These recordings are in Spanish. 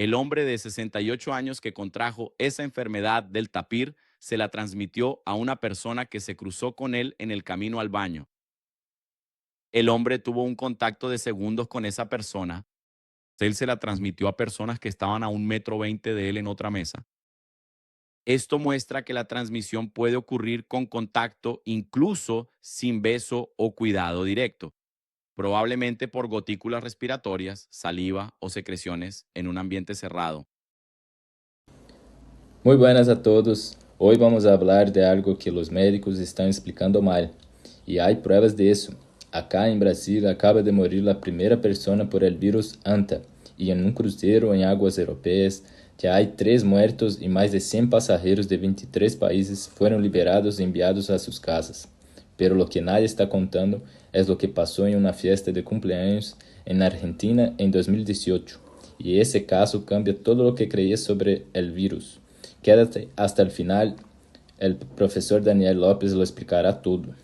El hombre de 68 años que contrajo esa enfermedad del tapir se la transmitió a una persona que se cruzó con él en el camino al baño. El hombre tuvo un contacto de segundos con esa persona. Él se la transmitió a personas que estaban a 1,20 m de él en otra mesa. Esto muestra que la transmisión puede ocurrir con contacto, incluso sin beso o cuidado directo, probablemente por gotículas respiratorias, saliva o secreciones en un ambiente cerrado. Muy buenas a todos. Hoy vamos a hablar de algo que los médicos están explicando mal. Y hay pruebas de eso. Acá en Brasil acaba de morir la primera persona por el virus ANTA. Y en un crucero en aguas europeas ya hay 3 muertos y más de 100 pasajeros de 23 países fueron liberados y enviados a sus casas. Pero lo que nadie está contando es lo que pasó en una fiesta de cumpleaños en Argentina en 2018. Y ese caso cambia todo lo que creías sobre el virus. Quédate hasta el final, el profesor Daniel López lo explicará todo.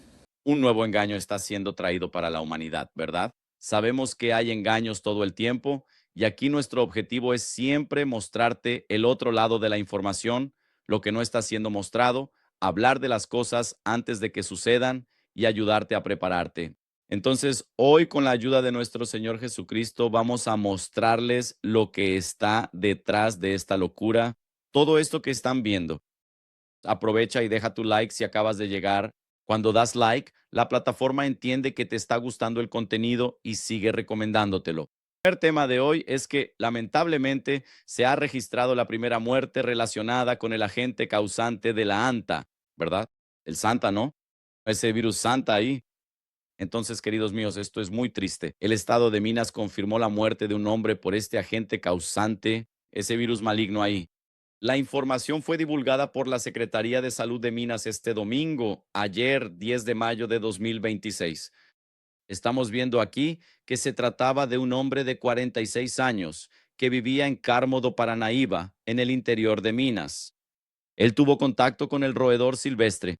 Un nuevo engaño está siendo traído para la humanidad, ¿verdad? Sabemos que hay engaños todo el tiempo y aquí nuestro objetivo es siempre mostrarte el otro lado de la información, lo que no está siendo mostrado, hablar de las cosas antes de que sucedan y ayudarte a prepararte. Entonces, hoy con la ayuda de nuestro Señor Jesucristo vamos a mostrarles lo que está detrás de esta locura, todo esto que están viendo. Aprovecha y deja tu like si acabas de llegar. Cuando das like, la plataforma entiende que te está gustando el contenido y sigue recomendándotelo. El primer tema de hoy es que lamentablemente se ha registrado la primera muerte relacionada con el agente causante de la ANTA, ¿verdad? El Santa, ¿no? Ese virus Santa ahí. Entonces, queridos míos, esto es muy triste. El estado de Minas confirmó la muerte de un hombre por este agente causante, ese virus maligno ahí. La información fue divulgada por la Secretaría de Salud de Minas este domingo, ayer 10 de mayo de 2026. Estamos viendo aquí que se trataba de un hombre de 46 años que vivía en Carmo do Paranaíba, en el interior de Minas. Él tuvo contacto con el roedor silvestre,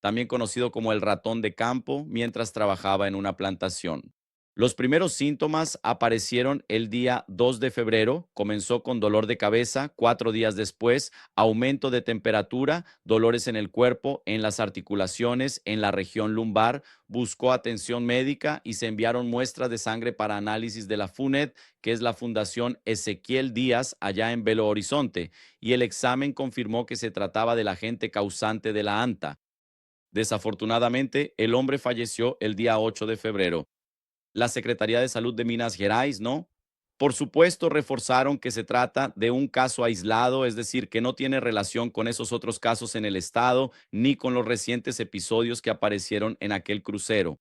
también conocido como el ratón de campo, mientras trabajaba en una plantación. Los primeros síntomas aparecieron el día 2 de febrero, comenzó con dolor de cabeza, 4 días después, aumento de temperatura, dolores en el cuerpo, en las articulaciones, en la región lumbar, buscó atención médica y se enviaron muestras de sangre para análisis de la FUNED, que es la Fundación Ezequiel Díaz, allá en Belo Horizonte, y el examen confirmó que se trataba del agente causante de la ANTA. Desafortunadamente, el hombre falleció el día 8 de febrero. La Secretaría de Salud de Minas Gerais, ¿no? Por supuesto, reforzaron que se trata de un caso aislado, es decir, que no tiene relación con esos otros casos en el estado ni con los recientes episodios que aparecieron en aquel crucero.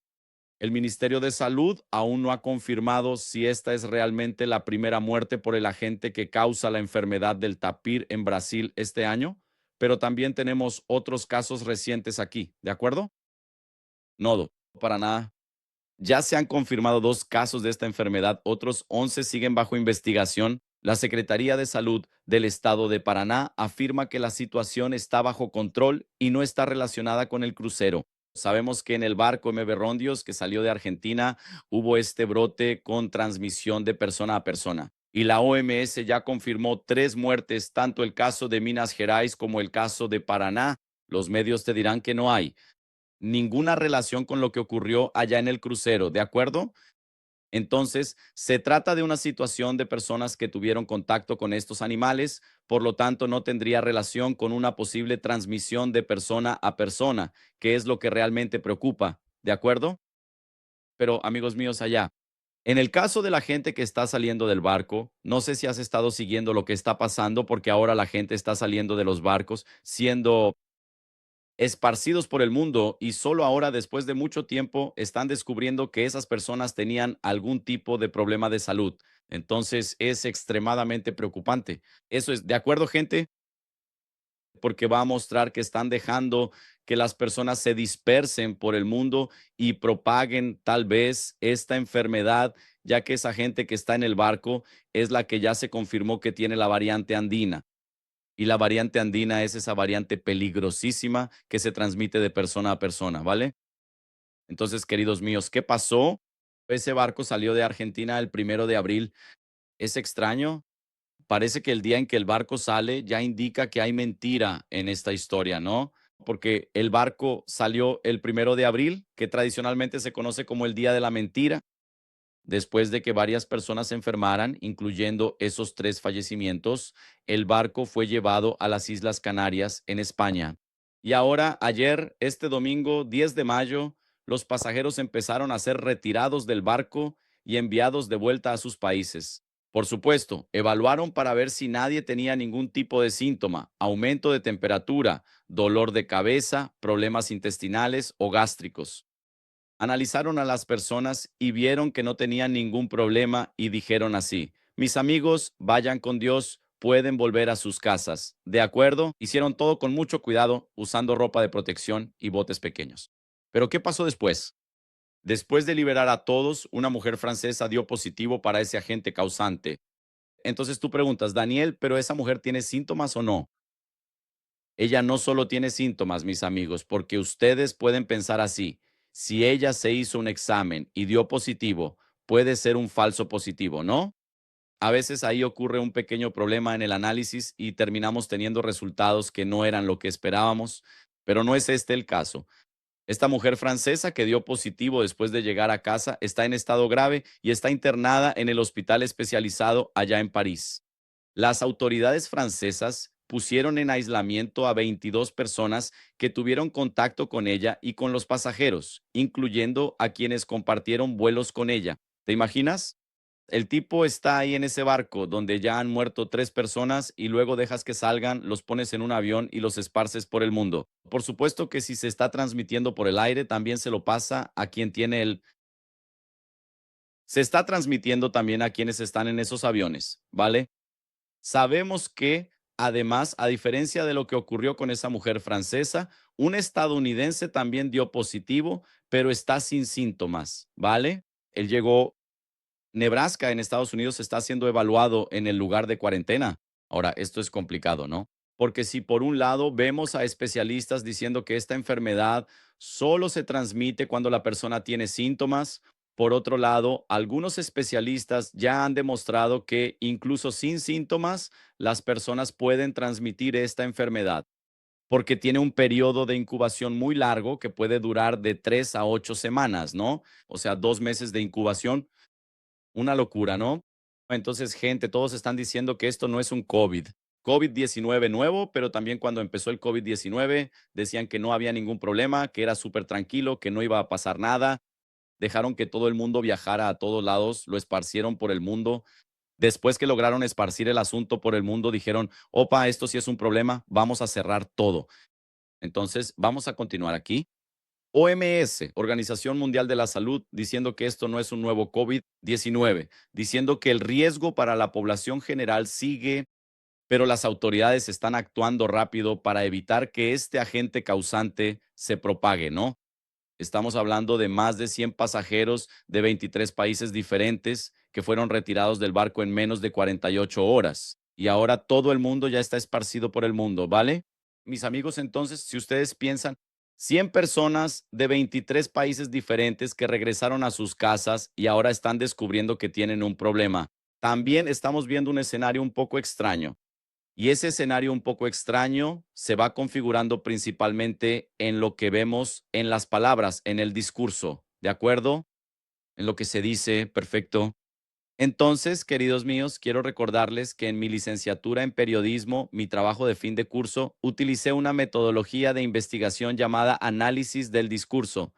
El Ministerio de Salud aún no ha confirmado si esta es realmente la primera muerte por el agente que causa la enfermedad del tapir en Brasil este año, pero también tenemos otros casos recientes aquí, ¿de acuerdo? No, para nada. Ya se han confirmado 2 casos de esta enfermedad, otros 11 siguen bajo investigación. La Secretaría de Salud del Estado de Paraná afirma que la situación está bajo control y no está relacionada con el crucero. Sabemos que en el barco MV Rondios que salió de Argentina hubo este brote con transmisión de persona a persona. Y la OMS ya confirmó 3 muertes, tanto el caso de Minas Gerais como el caso de Paraná. Los medios te dirán que no hay ninguna relación con lo que ocurrió allá en el crucero, ¿de acuerdo? Entonces, se trata de una situación de personas que tuvieron contacto con estos animales, por lo tanto, no tendría relación con una posible transmisión de persona a persona, que es lo que realmente preocupa, ¿de acuerdo? Pero, amigos míos, allá, en el caso de la gente que está saliendo del barco, no sé si has estado siguiendo lo que está pasando, porque ahora la gente está saliendo de los barcos siendo esparcidos por el mundo y solo ahora, después de mucho tiempo, están descubriendo que esas personas tenían algún tipo de problema de salud. Entonces es extremadamente preocupante. Eso es, ¿de acuerdo, gente? Porque va a mostrar que están dejando que las personas se dispersen por el mundo y propaguen tal vez esta enfermedad, ya que esa gente que está en el barco es la que ya se confirmó que tiene la variante andina. Y la variante andina es esa variante peligrosísima que se transmite de persona a persona, ¿vale? Entonces, queridos míos, ¿qué pasó? Ese barco salió de Argentina el 1 de abril. Es extraño, Parece que el día en que el barco sale ya indica que hay mentira en esta historia, ¿no? Porque el barco salió el 1 de abril, que tradicionalmente se conoce como el Día de la Mentira, después de que varias personas se enfermaran, incluyendo esos 3 fallecimientos. El barco fue llevado a las Islas Canarias, en España. Y ahora, ayer, este domingo 10 de mayo, los pasajeros empezaron a ser retirados del barco y enviados de vuelta a sus países. Por supuesto, evaluaron para ver si nadie tenía ningún tipo de síntoma: aumento de temperatura, dolor de cabeza, problemas intestinales o gástricos. Analizaron a las personas y vieron que no tenían ningún problema y dijeron así: mis amigos, vayan con Dios, pueden volver a sus casas. ¿De acuerdo? Hicieron todo con mucho cuidado, usando ropa de protección y botes pequeños. Pero ¿qué pasó después? Después de liberar a todos, una mujer francesa dio positivo para ese agente causante. Entonces tú preguntas: Daniel, ¿pero esa mujer tiene síntomas o no? Ella no solo tiene síntomas, mis amigos, porque ustedes pueden pensar así: si ella se hizo un examen y dio positivo, puede ser un falso positivo, ¿no? A veces ahí ocurre un pequeño problema en el análisis y terminamos teniendo resultados que no eran lo que esperábamos, pero no es este el caso. Esta mujer francesa que dio positivo después de llegar a casa está en estado grave y está internada en el hospital especializado allá en París. Las autoridades francesas pusieron en aislamiento a 22 personas que tuvieron contacto con ella y con los pasajeros, incluyendo a quienes compartieron vuelos con ella. ¿Te imaginas? El tipo está ahí en ese barco donde ya han muerto 3 personas y luego dejas que salgan, los pones en un avión y los esparces por el mundo. Por supuesto que si se está transmitiendo por el aire, también se lo pasa a quien tiene el... Se está transmitiendo también a quienes están en esos aviones, ¿vale? Sabemos que, además, a diferencia de lo que ocurrió con esa mujer francesa, un estadounidense también dio positivo, pero está sin síntomas, ¿vale? Él llegó... Nebraska, en Estados Unidos, está siendo evaluado en el lugar de cuarentena. Ahora, esto es complicado, ¿no? Porque si por un lado vemos a especialistas diciendo que esta enfermedad solo se transmite cuando la persona tiene síntomas, por otro lado, algunos especialistas ya han demostrado que incluso sin síntomas, las personas pueden transmitir esta enfermedad, porque tiene un periodo de incubación muy largo que puede durar de 3 a 8 semanas, ¿no? O sea, 2 meses de incubación. Una locura, ¿no? Entonces, gente, todos están diciendo que esto no es un COVID-19 nuevo, pero también cuando empezó el COVID-19 decían que no había ningún problema, que era súper tranquilo, que no iba a pasar nada. Dejaron que todo el mundo viajara a todos lados, lo esparcieron por el mundo. Después que lograron esparcir el asunto por el mundo, dijeron: opa, esto sí es un problema, vamos a cerrar todo. Entonces, vamos a continuar aquí. OMS, Organización Mundial de la Salud, diciendo que esto no es un nuevo COVID-19, diciendo que el riesgo para la población general sigue, pero las autoridades están actuando rápido para evitar que este agente causante se propague, ¿no? Estamos hablando de más de 100 pasajeros de 23 países diferentes que fueron retirados del barco en menos de 48 horas. Y ahora todo el mundo ya está esparcido por el mundo, ¿vale? Mis amigos, entonces, si ustedes piensan, 100 personas de 23 países diferentes que regresaron a sus casas y ahora están descubriendo que tienen un problema. También estamos viendo un escenario un poco extraño. Y ese escenario un poco extraño se va configurando principalmente en lo que vemos en las palabras, en el discurso, ¿de acuerdo? En lo que se dice, perfecto. Entonces, queridos míos, quiero recordarles que en mi licenciatura en periodismo, mi trabajo de fin de curso, utilicé una metodología de investigación llamada análisis del discurso.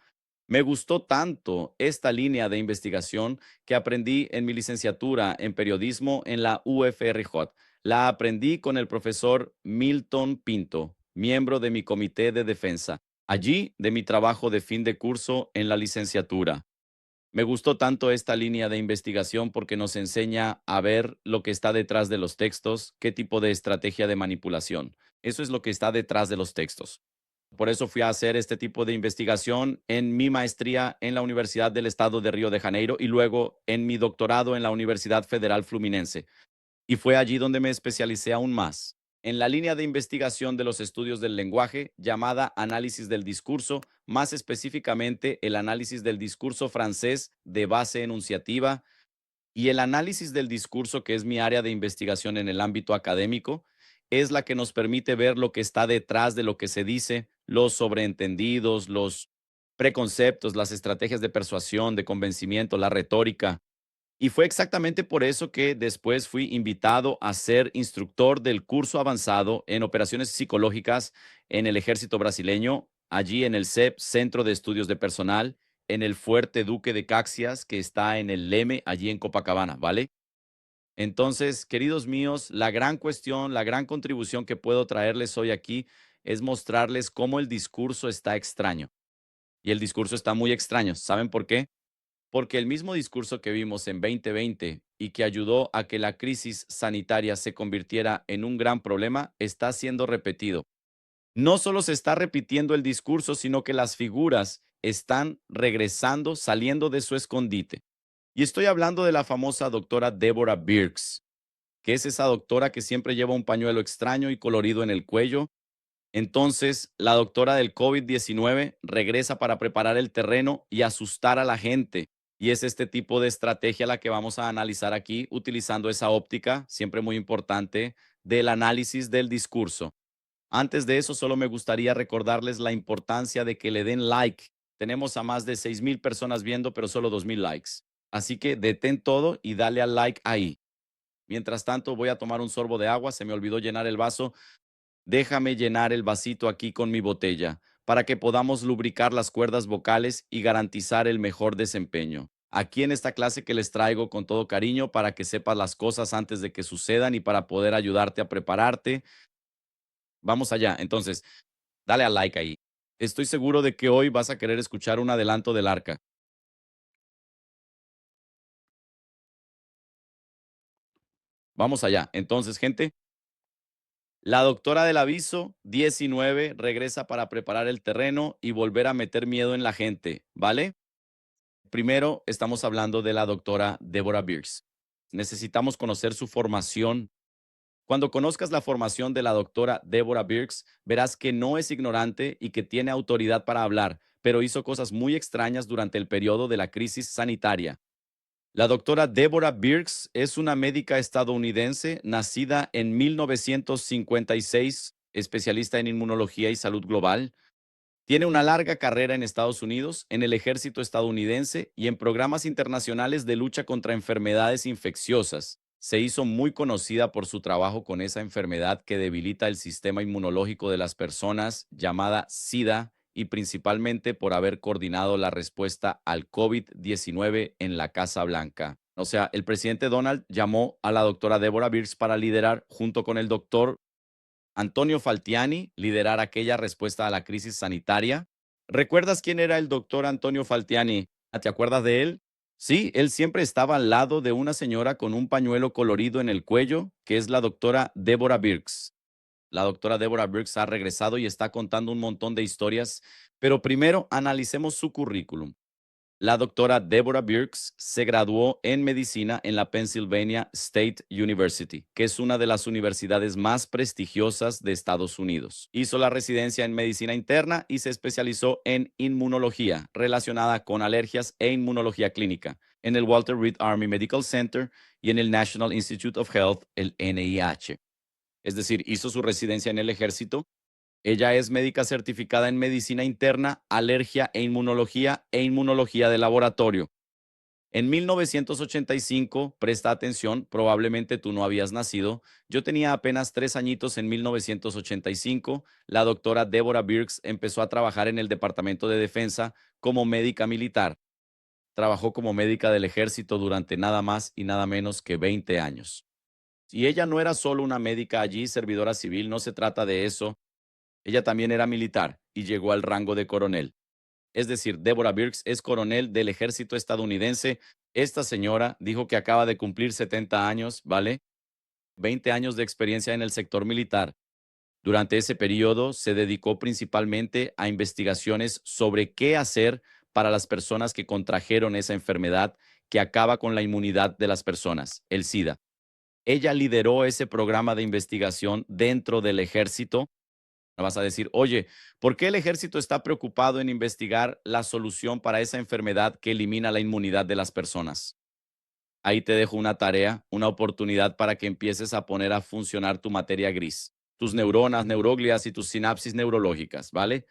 Me gustó tanto esta línea de investigación que aprendí en mi licenciatura en periodismo en la UFRJ. La aprendí con el profesor Milton Pinto, miembro de mi comité de defensa, allí de mi trabajo de fin de curso en la licenciatura. Me gustó tanto esta línea de investigación porque nos enseña a ver lo que está detrás de los textos, qué tipo de estrategia de manipulación. Eso es lo que está detrás de los textos. Por eso fui a hacer este tipo de investigación en mi maestría en la Universidad del Estado de Río de Janeiro y luego en mi doctorado en la Universidad Federal Fluminense. Y fue allí donde me especialicé aún más, en la línea de investigación de los estudios del lenguaje llamada análisis del discurso, más específicamente el análisis del discurso francés de base enunciativa. Y el análisis del discurso, que es mi área de investigación en el ámbito académico, es la que nos permite ver lo que está detrás de lo que se dice, los sobreentendidos, los preconceptos, las estrategias de persuasión, de convencimiento, la retórica. Y fue exactamente por eso que después fui invitado a ser instructor del curso avanzado en operaciones psicológicas en el ejército brasileño, allí en el CEP, Centro de Estudios de Personal, en el Fuerte Duque de Caxias, que está en el Leme, allí en Copacabana, ¿vale? Entonces, queridos míos, la gran cuestión, la gran contribución que puedo traerles hoy aquí es mostrarles cómo el discurso está extraño. Y el discurso está muy extraño. ¿Saben por qué? Porque el mismo discurso que vimos en 2020 y que ayudó a que la crisis sanitaria se convirtiera en un gran problema está siendo repetido. No solo se está repitiendo el discurso, sino que las figuras están regresando, saliendo de su escondite. Y estoy hablando de la famosa doctora Deborah Birx, que es esa doctora que siempre lleva un pañuelo extraño y colorido en el cuello. Entonces, la doctora del COVID-19 regresa para preparar el terreno y asustar a la gente. Y es este tipo de estrategia la que vamos a analizar aquí, utilizando esa óptica, siempre muy importante, del análisis del discurso. Antes de eso, solo me gustaría recordarles la importancia de que le den like. Tenemos a más de 6,000 personas viendo, pero solo 2,000 likes. Así que detén todo y dale al like ahí. Mientras tanto, voy a tomar un sorbo de agua. Se me olvidó llenar el vaso. Déjame llenar el vasito aquí con mi botella para que podamos lubricar las cuerdas vocales y garantizar el mejor desempeño. Aquí en esta clase que les traigo con todo cariño para que sepas las cosas antes de que sucedan y para poder ayudarte a prepararte. Vamos allá. Entonces, dale al like ahí. Estoy seguro de que hoy vas a querer escuchar un adelanto del arca. Vamos allá. Entonces, gente, la doctora del aviso 19 regresa para preparar el terreno y volver a meter miedo en la gente, ¿vale? Primero, estamos hablando de la doctora Deborah Birx. Necesitamos conocer su formación. Cuando conozcas la formación de la doctora Deborah Birx, verás que no es ignorante y que tiene autoridad para hablar, pero hizo cosas muy extrañas durante el periodo de la crisis sanitaria. La doctora Deborah Birx es una médica estadounidense nacida en 1956, especialista en inmunología y salud global. Tiene una larga carrera en Estados Unidos, en el ejército estadounidense y en programas internacionales de lucha contra enfermedades infecciosas. Se hizo muy conocida por su trabajo con esa enfermedad que debilita el sistema inmunológico de las personas, llamada SIDA, y principalmente por haber coordinado la respuesta al COVID-19 en la Casa Blanca. O sea, el presidente Donald llamó a la doctora Deborah Birx para liderar, junto con el doctor Antonio Faltiani, liderar aquella respuesta a la crisis sanitaria. ¿Recuerdas quién era el doctor Antonio Faltiani? ¿Te acuerdas de él? Sí, él siempre estaba al lado de una señora con un pañuelo colorido en el cuello, que es la doctora Deborah Birx. La doctora Deborah Birx ha regresado y está contando un montón de historias, pero primero analicemos su currículum. La doctora Deborah Birx se graduó en medicina en la Pennsylvania State University, que es una de las universidades más prestigiosas de Estados Unidos. Hizo la residencia en medicina interna y se especializó en inmunología relacionada con alergias e inmunología clínica en el Walter Reed Army Medical Center y en el National Institute of Health, el NIH. Es decir, hizo su residencia en el ejército. Ella es médica certificada en medicina interna, alergia e inmunología de laboratorio. En 1985, presta atención, probablemente tú no habías nacido. Yo tenía apenas 3 añitos en 1985. La doctora Deborah Birx empezó a trabajar en el Departamento de Defensa como médica militar. Trabajó como médica del ejército durante nada más y nada menos que 20 años. Y ella no era solo una médica allí, servidora civil, no se trata de eso. Ella también era militar y llegó al rango de coronel. Es decir, Deborah Birx es coronel del ejército estadounidense. Esta señora dijo que acaba de cumplir 70 años, ¿vale? 20 años de experiencia en el sector militar. Durante ese periodo se dedicó principalmente a investigaciones sobre qué hacer para las personas que contrajeron esa enfermedad que acaba con la inmunidad de las personas, el SIDA. Ella lideró ese programa de investigación dentro del ejército. Me vas a decir, oye, ¿por qué el ejército está preocupado en investigar la solución para esa enfermedad que elimina la inmunidad de las personas? Ahí te dejo una tarea, una oportunidad para que empieces a poner a funcionar tu materia gris, tus neuronas, neuroglias y tus sinapsis neurológicas, ¿vale?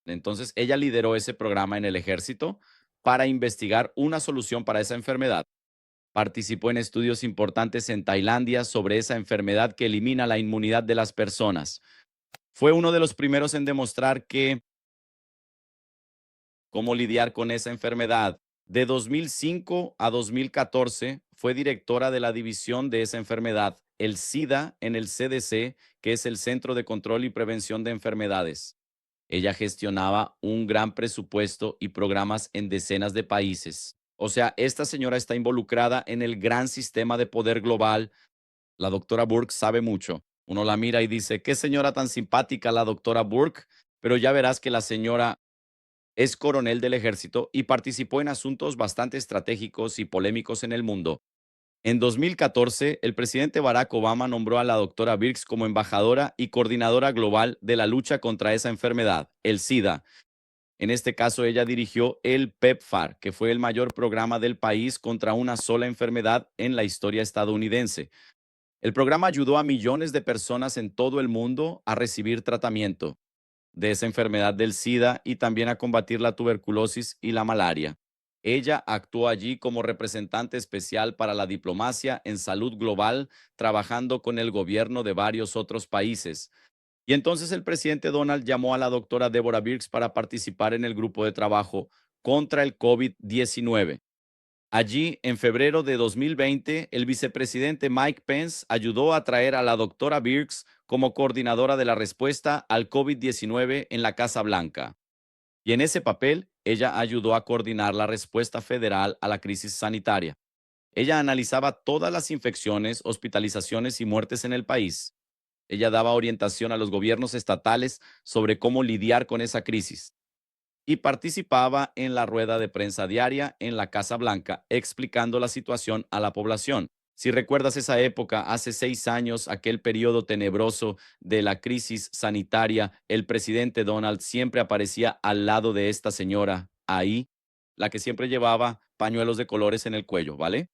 Entonces, ella lideró ese programa en el ejército para investigar una solución para esa enfermedad. Participó en estudios importantes en Tailandia sobre esa enfermedad que elimina la inmunidad de las personas. Fue uno de los primeros en demostrar que cómo lidiar con esa enfermedad. De 2005 a 2014 fue directora de la división de esa enfermedad, el SIDA, en el CDC, que es el Centro de Control y Prevención de Enfermedades. Ella gestionaba un gran presupuesto y programas en decenas de países. O sea, esta señora está involucrada en el gran sistema de poder global. La doctora Burke sabe mucho. Uno la mira y dice, qué señora tan simpática la doctora Burke, pero ya verás que la señora es coronel del ejército y participó en asuntos bastante estratégicos y polémicos en el mundo. En 2014, el presidente Barack Obama nombró a la doctora Birx como embajadora y coordinadora global de la lucha contra esa enfermedad, el SIDA. En este caso, ella dirigió el PEPFAR, que fue el mayor programa del país contra una sola enfermedad en la historia estadounidense. El programa ayudó a millones de personas en todo el mundo a recibir tratamiento de esa enfermedad del SIDA y también a combatir la tuberculosis y la malaria. Ella actuó allí como representante especial para la diplomacia en salud global, trabajando con el gobierno de varios otros países. Y entonces el presidente Donald llamó a la doctora Deborah Birx para participar en el grupo de trabajo contra el COVID-19. Allí, en febrero de 2020, el vicepresidente Mike Pence ayudó a traer a la doctora Birx como coordinadora de la respuesta al COVID-19 en la Casa Blanca. Y en ese papel, ella ayudó a coordinar la respuesta federal a la crisis sanitaria. Ella analizaba todas las infecciones, hospitalizaciones y muertes en el país. Ella daba orientación a los gobiernos estatales sobre cómo lidiar con esa crisis y participaba en la rueda de prensa diaria en la Casa Blanca explicando la situación a la población. Si recuerdas esa época, hace 6 años, aquel periodo tenebroso de la crisis sanitaria, el presidente Donald siempre aparecía al lado de esta señora ahí, la que siempre llevaba pañuelos de colores en el cuello, ¿vale?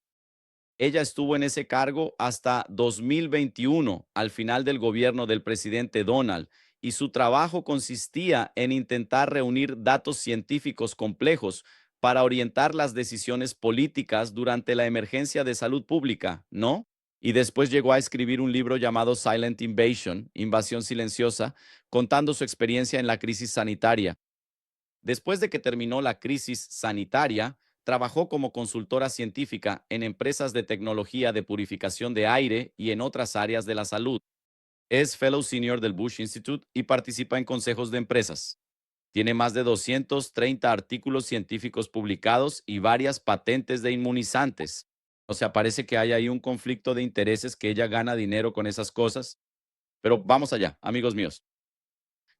Ella estuvo en ese cargo hasta 2021, al final del gobierno del presidente Donald, y su trabajo consistía en intentar reunir datos científicos complejos para orientar las decisiones políticas durante la emergencia de salud pública, ¿no? Y después llegó a escribir un libro llamado Silent Invasion, Invasión Silenciosa, contando su experiencia en la crisis sanitaria. Después de que terminó la crisis sanitaria, trabajó como consultora científica en empresas de tecnología de purificación de aire y en otras áreas de la salud. Es Fellow Senior del Bush Institute y participa en consejos de empresas. Tiene más de 230 artículos científicos publicados y varias patentes de inmunizantes. O sea, parece que hay ahí un conflicto de intereses, que ella gana dinero con esas cosas. Pero vamos allá, amigos míos.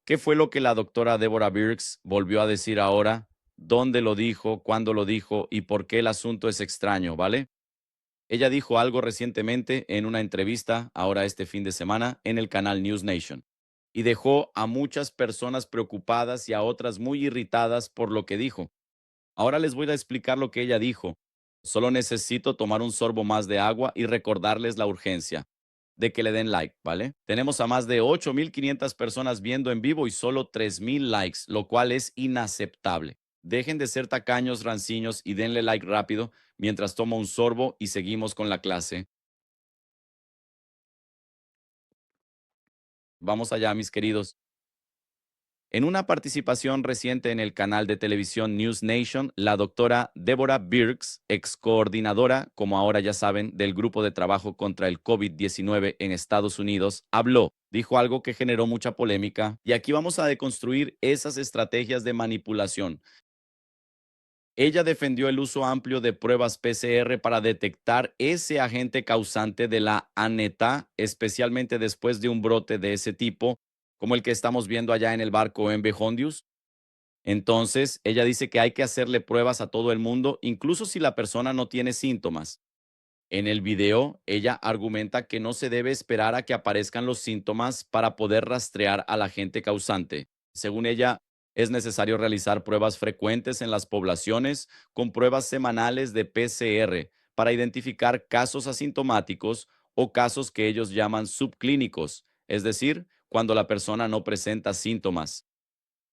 ¿Qué fue lo que la doctora Deborah Birx volvió a decir ahora? ¿Dónde lo dijo? ¿Cuándo lo dijo? ¿Y por qué el asunto es extraño? ¿Vale? Ella dijo algo recientemente en una entrevista, ahora este fin de semana, en el canal News Nation. Y dejó a muchas personas preocupadas y a otras muy irritadas por lo que dijo. Ahora les voy a explicar lo que ella dijo. Solo necesito tomar un sorbo más de agua y recordarles la urgencia de que le den like, ¿vale? Tenemos a más de 8,500 personas viendo en vivo y solo 3,000 likes, lo cual es inaceptable. Dejen de ser tacaños, ranciños y denle like rápido mientras tomo un sorbo y seguimos con la clase. Vamos allá, mis queridos. En una participación reciente en el canal de televisión News Nation, la doctora Deborah Birx, ex coordinadora, como ahora ya saben, del grupo de trabajo contra el COVID-19 en Estados Unidos, habló, dijo algo que generó mucha polémica, y aquí vamos a deconstruir esas estrategias de manipulación. Ella defendió el uso amplio de pruebas PCR para detectar ese agente causante de la ANETA, especialmente después de un brote de ese tipo, como el que estamos viendo allá en el barco MV Hondius. Entonces, ella dice que hay que hacerle pruebas a todo el mundo, incluso si la persona no tiene síntomas. En el video, ella argumenta que no se debe esperar a que aparezcan los síntomas para poder rastrear al agente causante. Según ella, es necesario realizar pruebas frecuentes en las poblaciones con pruebas semanales de PCR para identificar casos asintomáticos o casos que ellos llaman subclínicos, es decir, cuando la persona no presenta síntomas.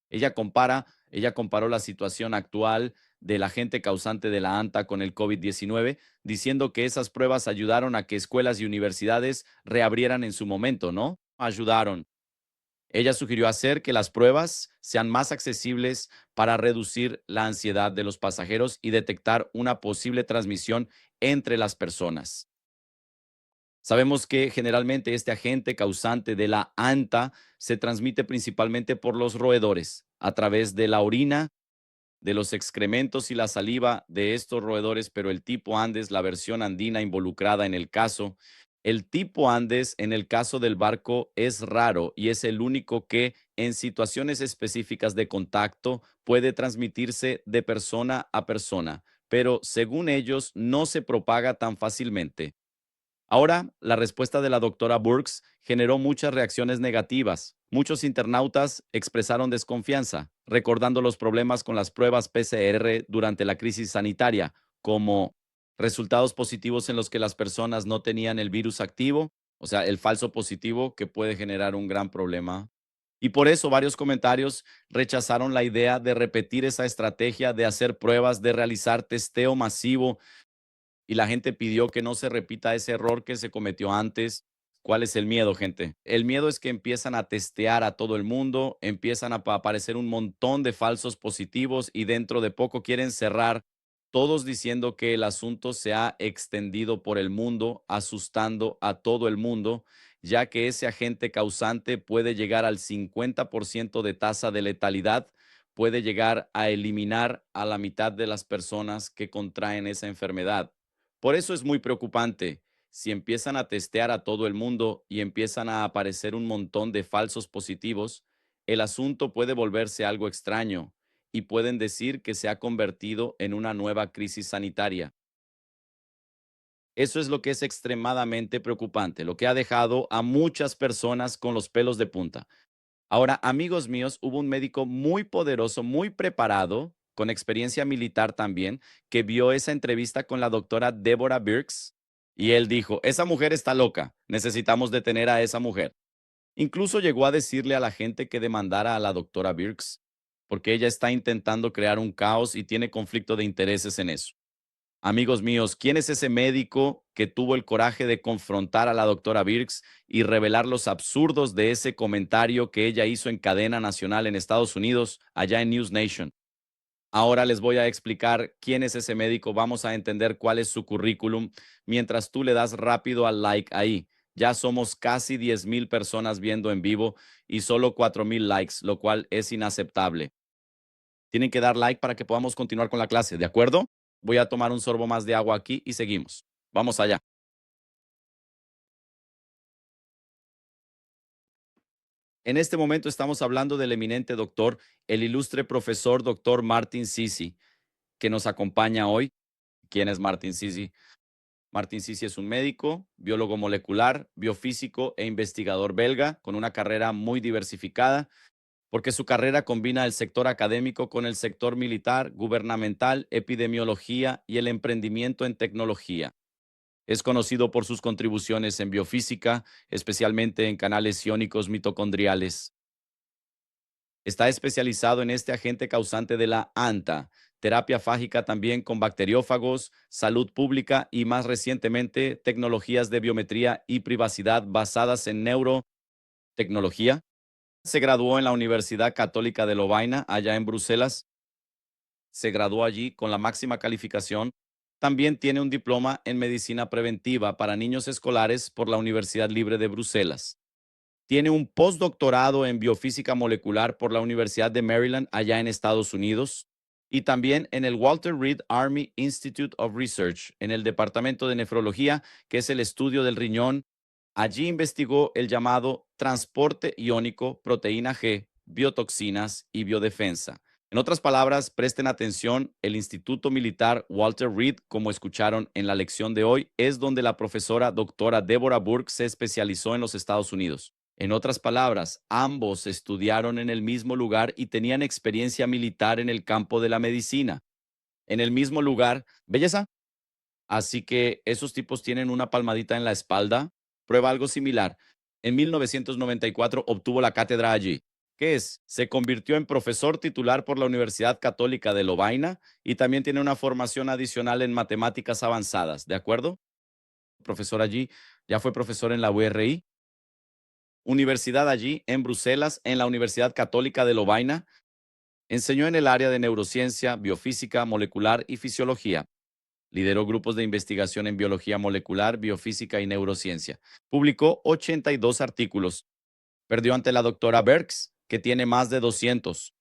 Ella comparó la situación actual del agente causante de la ANTA con el COVID-19, diciendo que esas pruebas ayudaron a que escuelas y universidades reabrieran en su momento, ¿no? Ayudaron. Ella sugirió hacer que las pruebas sean más accesibles para reducir la ansiedad de los pasajeros y detectar una posible transmisión entre las personas. Sabemos que generalmente este agente causante de la ANTA se transmite principalmente por los roedores, a través de la orina, de los excrementos y la saliva de estos roedores, pero el tipo Andes, la versión andina involucrada en el caso, el tipo Andes en el caso del barco es raro y es el único que en situaciones específicas de contacto puede transmitirse de persona a persona, pero según ellos no se propaga tan fácilmente. Ahora, la respuesta de la doctora Burks generó muchas reacciones negativas. Muchos internautas expresaron desconfianza, recordando los problemas con las pruebas PCR durante la crisis sanitaria, como resultados positivos en los que las personas no tenían el virus activo, o sea, el falso positivo que puede generar un gran problema. Y por eso varios comentarios rechazaron la idea de repetir esa estrategia de hacer pruebas, de realizar testeo masivo y la gente pidió que no se repita ese error que se cometió antes. ¿Cuál es el miedo, gente? El miedo es que empiezan a testear a todo el mundo, empiezan a aparecer un montón de falsos positivos y dentro de poco quieren cerrar, todos diciendo que el asunto se ha extendido por el mundo, asustando a todo el mundo, ya que ese agente causante puede llegar al 50% de tasa de letalidad, puede llegar a eliminar a la mitad de las personas que contraen esa enfermedad. Por eso es muy preocupante. Si empiezan a testear a todo el mundo y empiezan a aparecer un montón de falsos positivos, el asunto puede volverse algo extraño y pueden decir que se ha convertido en una nueva crisis sanitaria. Eso es lo que es extremadamente preocupante, lo que ha dejado a muchas personas con los pelos de punta. Ahora, amigos míos, hubo un médico muy poderoso, muy preparado, con experiencia militar también, que vio esa entrevista con la doctora Deborah Birx y él dijo, esa mujer está loca, necesitamos detener a esa mujer. Incluso llegó a decirle a la gente que demandara a la doctora Birx, porque ella está intentando crear un caos y tiene conflicto de intereses en eso. Amigos míos, ¿quién es ese médico que tuvo el coraje de confrontar a la doctora Birx y revelar los absurdos de ese comentario que ella hizo en cadena nacional en Estados Unidos, allá en News Nation? Ahora les voy a explicar quién es ese médico, vamos a entender cuál es su currículum, mientras tú le das rápido al like ahí. Ya somos casi 10,000 personas viendo en vivo y solo 4,000 likes, lo cual es inaceptable. Tienen que dar like para que podamos continuar con la clase, ¿de acuerdo? Voy a tomar un sorbo más de agua aquí y seguimos. Vamos allá. En este momento estamos hablando del eminente doctor, el ilustre profesor doctor Martin Sisi, que nos acompaña hoy. ¿Quién es Martin Sisi? Martin Sisi es un médico, biólogo molecular, biofísico e investigador belga con una carrera muy diversificada, porque su carrera combina el sector académico con el sector militar, gubernamental, epidemiología y el emprendimiento en tecnología. Es conocido por sus contribuciones en biofísica, especialmente en canales iónicos mitocondriales. Está especializado en este agente causante de la ANTA, terapia fágica también con bacteriófagos, salud pública y más recientemente tecnologías de biometría y privacidad basadas en neurotecnología. Se graduó en la Universidad Católica de Lovaina, allá en Bruselas. Se graduó allí con la máxima calificación. También tiene un diploma en medicina preventiva para niños escolares por la Universidad Libre de Bruselas. Tiene un postdoctorado en biofísica molecular por la Universidad de Maryland, allá en Estados Unidos, y también en el Walter Reed Army Institute of Research, en el Departamento de Nefrología, que es el estudio del riñón. Allí investigó el llamado transporte iónico, proteína G, biotoxinas y biodefensa. En otras palabras, presten atención, el Instituto Militar Walter Reed, como escucharon en la lección de hoy, es donde la profesora doctora Deborah Burke se especializó en los Estados Unidos. En otras palabras, ambos estudiaron en el mismo lugar y tenían experiencia militar en el campo de la medicina. En el mismo lugar, belleza. Así que esos tipos tienen una palmadita en la espalda. Prueba algo similar. En 1994 obtuvo la cátedra allí. ¿Qué es? Se convirtió en profesor titular por la Universidad Católica de Lovaina y también tiene una formación adicional en matemáticas avanzadas, ¿de acuerdo? Profesor allí, ya fue profesor en la URI, universidad allí en Bruselas, en la Universidad Católica de Lovaina. Enseñó en el área de neurociencia, biofísica, molecular y fisiología. Lideró grupos de investigación en biología molecular, biofísica y neurociencia. Publicó 82 artículos. Perdió ante la doctora Birx, que tiene más de 200.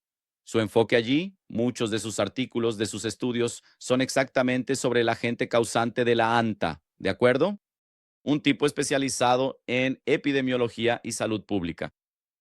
Su enfoque allí, muchos de sus artículos, de sus estudios, son exactamente sobre el agente causante de la ANTA, ¿de acuerdo? Un tipo especializado en epidemiología y salud pública.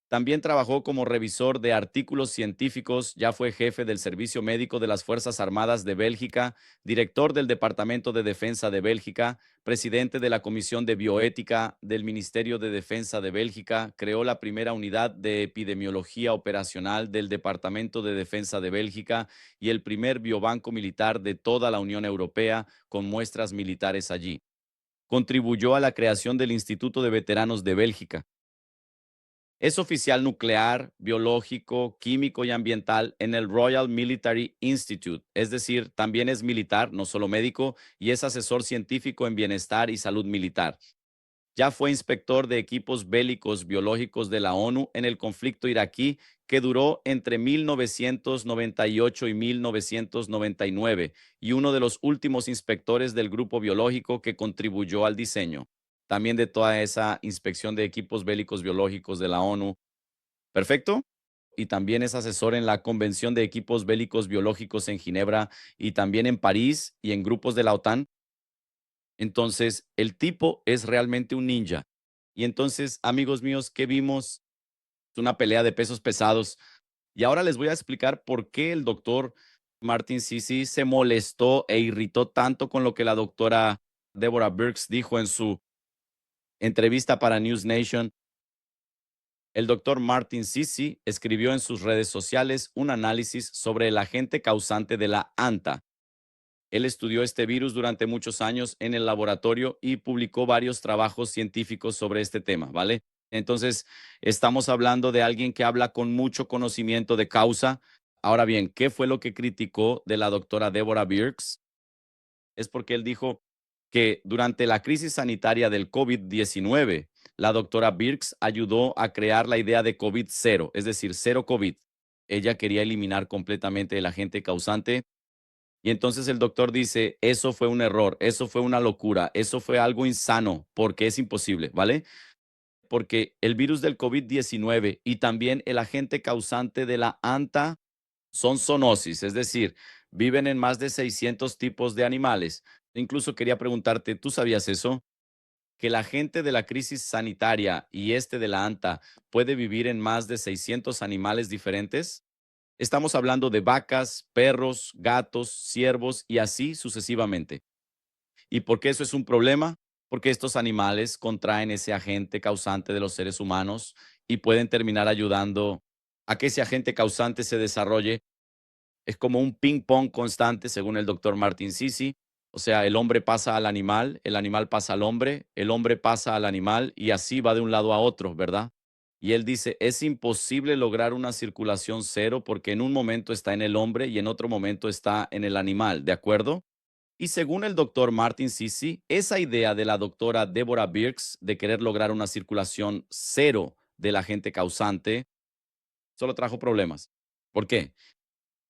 También trabajó como revisor de artículos científicos, ya fue jefe del Servicio Médico de las Fuerzas Armadas de Bélgica, director del Departamento de Defensa de Bélgica, presidente de la Comisión de Bioética del Ministerio de Defensa de Bélgica, creó la primera unidad de epidemiología operacional del Departamento de Defensa de Bélgica y el primer biobanco militar de toda la Unión Europea con muestras militares allí. Contribuyó a la creación del Instituto de Veteranos de Bélgica. Es oficial nuclear, biológico, químico y ambiental en el Royal Military Institute, es decir, también es militar, no solo médico, y es asesor científico en bienestar y salud militar. Ya fue inspector de equipos bélicos biológicos de la ONU en el conflicto iraquí que duró entre 1998 y 1999 y uno de los últimos inspectores del grupo biológico que contribuyó al diseño. También de toda esa inspección de equipos bélicos biológicos de la ONU. Perfecto. Y también es asesor en la Convención de Equipos Bélicos Biológicos en Ginebra y también en París y en grupos de la OTAN. Entonces, el tipo es realmente un ninja. Y entonces, amigos míos, ¿qué vimos? Una pelea de pesos pesados. Y ahora les voy a explicar por qué el doctor Martin Sisi se molestó e irritó tanto con lo que la doctora Deborah Birx dijo en su entrevista para News Nation. El doctor Martin Sisi escribió en sus redes sociales un análisis sobre el agente causante de la ANTA. Él estudió este virus durante muchos años en el laboratorio y publicó varios trabajos científicos sobre este tema, ¿vale? Entonces, estamos hablando de alguien que habla con mucho conocimiento de causa. Ahora bien, ¿qué fue lo que criticó de la doctora Deborah Birx? Es porque él dijo que durante la crisis sanitaria del COVID-19, la doctora Birx ayudó a crear la idea de COVID cero, es decir, cero COVID. Ella quería eliminar completamente el agente causante y entonces el doctor dice, eso fue un error, eso fue una locura, eso fue algo insano, porque es imposible, ¿vale? Porque el virus del COVID-19 y también el agente causante de la ANTA son zoonosis, es decir, viven en más de 600 tipos de animales. Incluso quería preguntarte, ¿tú sabías eso? Que la gente de la crisis sanitaria y este de la ANTA puede vivir en más de 600 animales diferentes. Estamos hablando de vacas, perros, gatos, ciervos y así sucesivamente. ¿Y por qué eso es un problema? Porque estos animales contraen ese agente causante de los seres humanos y pueden terminar ayudando a que ese agente causante se desarrolle. Es como un ping pong constante, según el doctor Martin Sisi. O sea, el hombre pasa al animal, el animal pasa al hombre, el hombre pasa al animal y así va de un lado a otro, ¿verdad? Y él dice, es imposible lograr una circulación cero porque en un momento está en el hombre y en otro momento está en el animal, ¿de acuerdo? Y según el doctor Martin Sisi, esa idea de la doctora Deborah Birx de querer lograr una circulación cero del agente causante solo trajo problemas. ¿Por qué?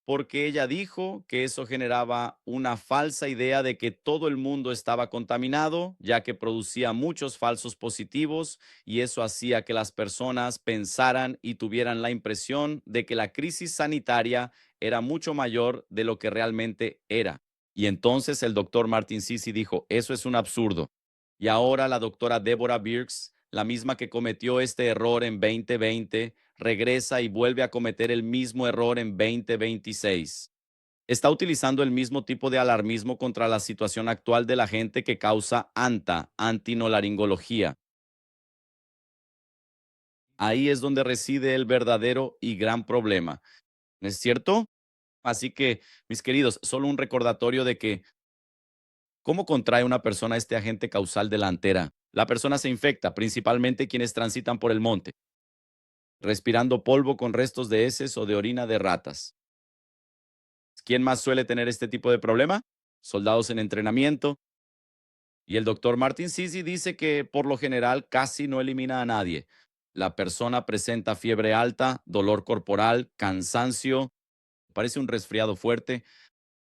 Porque ella dijo que eso generaba una falsa idea de que todo el mundo estaba contaminado, ya que producía muchos falsos positivos y eso hacía que las personas pensaran y tuvieran la impresión de que la crisis sanitaria era mucho mayor de lo que realmente era. Y entonces el doctor Martin Sisi dijo, eso es un absurdo. Y ahora la doctora Deborah Birx, la misma que cometió este error en 2020, regresa y vuelve a cometer el mismo error en 2026. Está utilizando el mismo tipo de alarmismo contra la situación actual de la gente que causa ANTA, antinolaringología. Ahí es donde reside el verdadero y gran problema. ¿No es cierto? Así que, mis queridos, solo un recordatorio de que ¿Cómo contrae una persona este agente causal delantera? La persona se infecta, principalmente quienes transitan por el monte, respirando polvo con restos de heces o de orina de ratas. ¿Quién más suele tener este tipo de problema? Soldados en entrenamiento. Y el doctor Martin Sisi dice que por lo general casi no elimina a nadie. La persona presenta fiebre alta, dolor corporal, cansancio, parece un resfriado fuerte.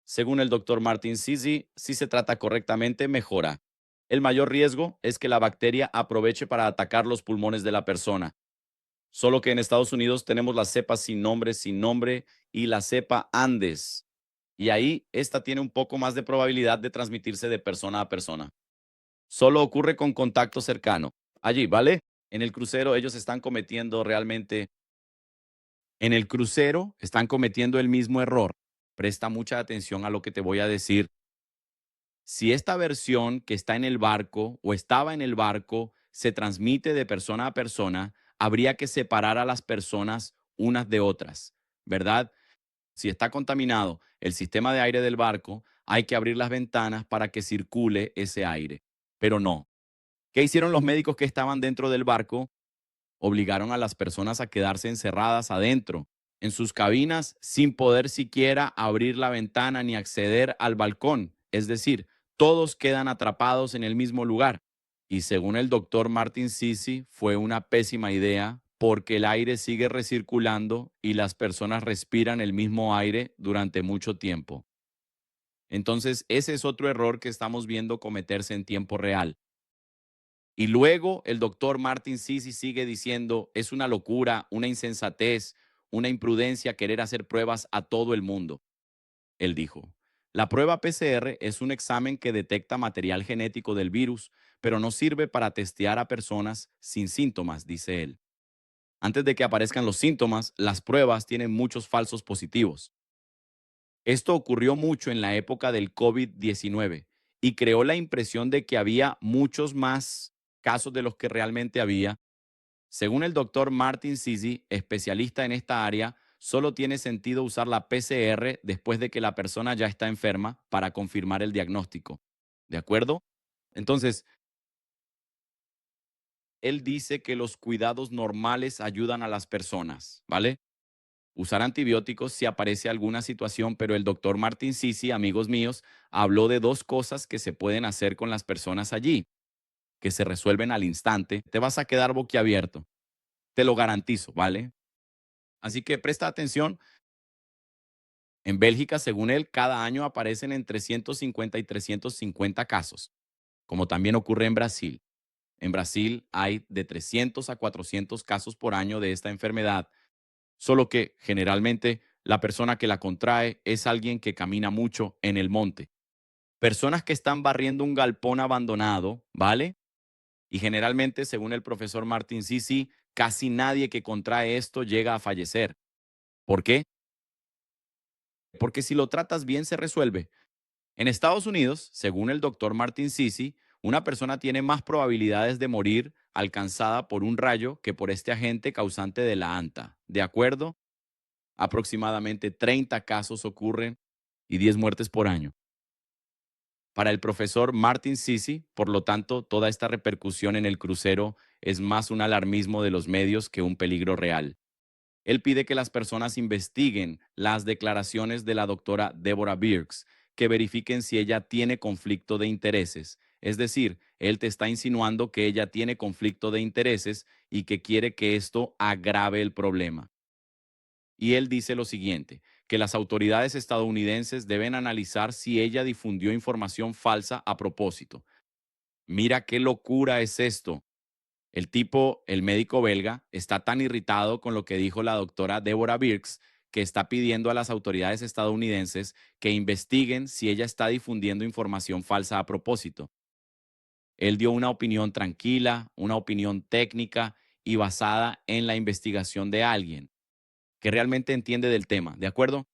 Según el doctor Martin Sisi, si se trata correctamente, mejora. El mayor riesgo es que la bacteria aproveche para atacar los pulmones de la persona. Solo que en Estados Unidos tenemos la cepa sin nombre y la cepa Andes. Y ahí esta tiene un poco más de probabilidad de transmitirse de persona a persona. Solo ocurre con contacto cercano. Allí, ¿vale? En el crucero ellos están cometiendo realmente, en el crucero están cometiendo el mismo error. Presta mucha atención a lo que te voy a decir. Si esta versión que está en el barco o estaba en el barco se transmite de persona a persona, habría que separar a las personas unas de otras, ¿verdad? Si está contaminado el sistema de aire del barco, hay que abrir las ventanas para que circule ese aire. Pero no. ¿Qué hicieron los médicos que estaban dentro del barco? Obligaron a las personas a quedarse encerradas adentro, en sus cabinas, sin poder siquiera abrir la ventana ni acceder al balcón. Es decir, todos quedan atrapados en el mismo lugar. Y según el doctor Martin Sisi, fue una pésima idea porque el aire sigue recirculando y las personas respiran el mismo aire durante mucho tiempo. Entonces, ese es otro error que estamos viendo cometerse en tiempo real. Y luego el doctor Martin Sisi sigue diciendo, es una locura, una insensatez, una imprudencia querer hacer pruebas a todo el mundo. Él dijo, la prueba PCR es un examen que detecta material genético del virus, pero no sirve para testear a personas sin síntomas, dice él. Antes de que aparezcan los síntomas, las pruebas tienen muchos falsos positivos. Esto ocurrió mucho en la época del COVID-19 y creó la impresión de que había muchos más casos de los que realmente había. Según el doctor Martin Sisi, especialista en esta área, solo tiene sentido usar la PCR después de que la persona ya está enferma para confirmar el diagnóstico. ¿De acuerdo? Entonces, él dice que los cuidados normales ayudan a las personas, ¿vale? Usar antibióticos si aparece alguna situación, pero el doctor Martin Sisi, amigos míos, habló de dos cosas que se pueden hacer con las personas allí, que se resuelven al instante. Te vas a quedar boquiabierto, te lo garantizo, ¿vale? Así que presta atención. En Bélgica, según él, cada año aparecen entre 150 y 350 casos, como también ocurre en Brasil. En Brasil hay de 300 a 400 casos por año de esta enfermedad, solo que generalmente la persona que la contrae es alguien que camina mucho en el monte. Personas que están barriendo un galpón abandonado, ¿vale? Y generalmente, según el profesor Martin Sisi, casi nadie que contrae esto llega a fallecer. ¿Por qué? Porque si lo tratas bien se resuelve. En Estados Unidos, según el doctor Martin Sisi, una persona tiene más probabilidades de morir alcanzada por un rayo que por este agente causante de la anta. ¿De acuerdo? Aproximadamente 30 casos ocurren y 10 muertes por año. Para el profesor Martin Sisi, por lo tanto, toda esta repercusión en el crucero es más un alarmismo de los medios que un peligro real. Él pide que las personas investiguen las declaraciones de la doctora Deborah Birx, que verifiquen si ella tiene conflicto de intereses. Es decir, él te está insinuando que ella tiene conflicto de intereses y que quiere que esto agrave el problema. Y él dice lo siguiente, que las autoridades estadounidenses deben analizar si ella difundió información falsa a propósito. Mira qué locura es esto. El tipo, el médico belga, está tan irritado con lo que dijo la doctora Deborah Birx que está pidiendo a las autoridades estadounidenses que investiguen si ella está difundiendo información falsa a propósito. Él dio una opinión tranquila, una opinión técnica y basada en la investigación de alguien que realmente entiende del tema, ¿de acuerdo?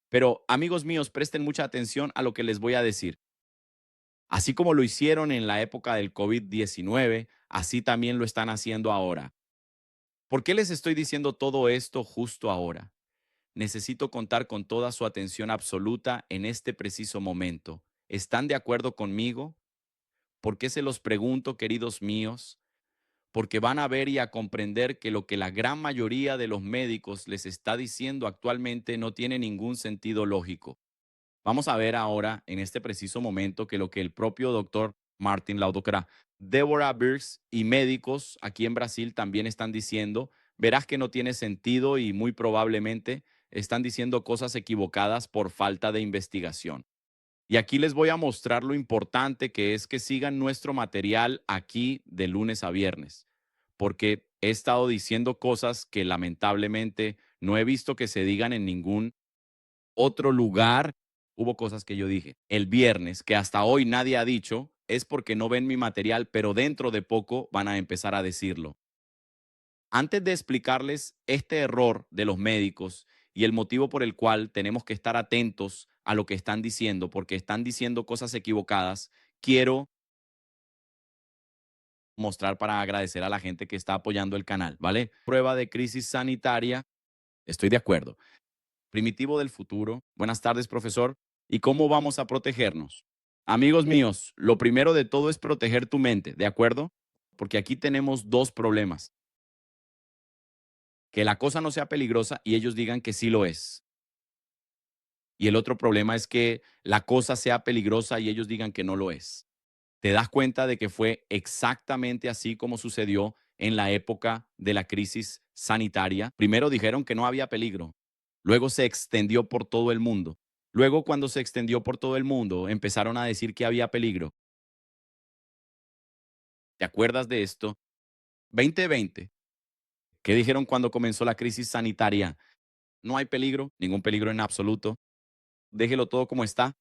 Pero amigos míos, presten mucha atención a lo que les voy a decir. Así como lo hicieron en la época del COVID-19, así también lo están haciendo ahora. ¿Por qué les estoy diciendo todo esto justo ahora? Necesito contar con toda su atención absoluta en este preciso momento. ¿Están de acuerdo conmigo? ¿Por qué se los pregunto, queridos míos? Porque van a ver y a comprender que lo que la gran mayoría de los médicos les está diciendo actualmente no tiene ningún sentido lógico. Vamos a ver ahora, en este preciso momento, que lo que el propio doctor Martin, la doctora Deborah Birx y médicos aquí en Brasil también están diciendo, verás que no tiene sentido y muy probablemente están diciendo cosas equivocadas por falta de investigación. Y aquí les voy a mostrar lo importante que es que sigan nuestro material aquí de lunes a viernes, porque he estado diciendo cosas que lamentablemente no he visto que se digan en ningún otro lugar. Hubo cosas que yo dije el viernes que hasta hoy nadie ha dicho, es porque no ven mi material, pero dentro de poco van a empezar a decirlo. Antes de explicarles este error de los médicos y el motivo por el cual tenemos que estar atentos a lo que están diciendo, porque están diciendo cosas equivocadas, quiero mostrar para agradecer a la gente que está apoyando el canal, ¿vale? Prueba de crisis sanitaria, estoy de acuerdo. Primitivo del futuro. Buenas tardes, profesor. ¿Y cómo vamos a protegernos? Amigos míos, lo primero de todo es proteger tu mente, ¿de acuerdo? Porque aquí tenemos dos problemas. Que la cosa no sea peligrosa y ellos digan que sí lo es. Y el otro problema es que la cosa sea peligrosa y ellos digan que no lo es. Te das cuenta de que fue exactamente así como sucedió en la época de la crisis sanitaria. Primero dijeron que no había peligro, luego se extendió por todo el mundo. Luego, cuando se extendió por todo el mundo, empezaron a decir que había peligro. ¿Te acuerdas de esto? 2020. ¿Qué dijeron cuando comenzó la crisis sanitaria? No hay peligro, ningún peligro en absoluto. Déjelo todo como está.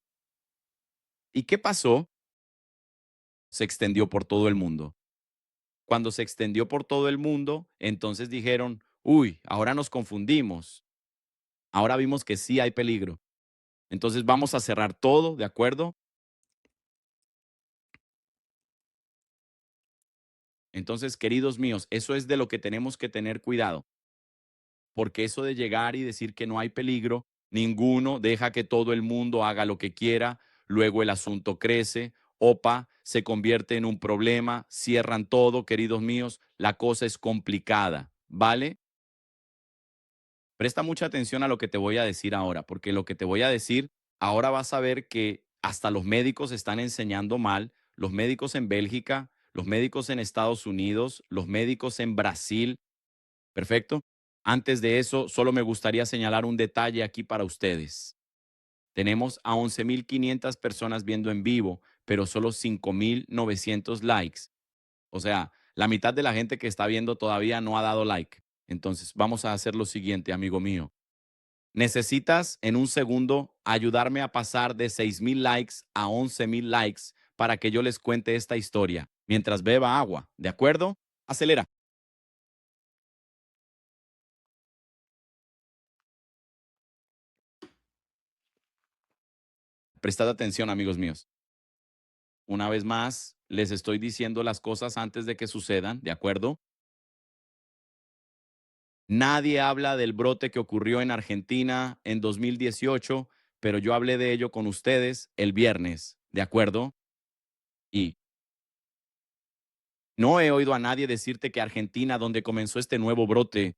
¿Y qué pasó? Se extendió por todo el mundo. Cuando se extendió por todo el mundo, entonces dijeron, uy, ahora nos confundimos. Ahora vimos que sí hay peligro. Entonces vamos a cerrar todo, ¿de acuerdo? Entonces, queridos míos, eso es de lo que tenemos que tener cuidado, porque eso de llegar y decir que no hay peligro, ninguno deja que todo el mundo haga lo que quiera, luego el asunto crece, opa, se convierte en un problema, cierran todo, queridos míos, la cosa es complicada, ¿vale? Presta mucha atención a lo que te voy a decir ahora, porque lo que te voy a decir, ahora vas a ver que hasta los médicos están enseñando mal, los médicos en Bélgica, los médicos en Estados Unidos, los médicos en Brasil. Perfecto. Antes de eso, solo me gustaría señalar un detalle aquí para ustedes. Tenemos a 11.500 personas viendo en vivo, pero solo 5.900 likes. O sea, la mitad de la gente que está viendo todavía no ha dado like. Entonces, vamos a hacer lo siguiente, amigo mío. Necesitas en un segundo ayudarme a pasar de 6.000 likes a 11.000 likes para que yo les cuente esta historia mientras beba agua. ¿De acuerdo? Acelera. Prestad atención, amigos míos. Una vez más, les estoy diciendo las cosas antes de que sucedan. ¿De acuerdo? Nadie habla del brote que ocurrió en Argentina en 2018, pero yo hablé de ello con ustedes el viernes. ¿De acuerdo? Y no he oído a nadie decirte que Argentina, donde comenzó este nuevo brote,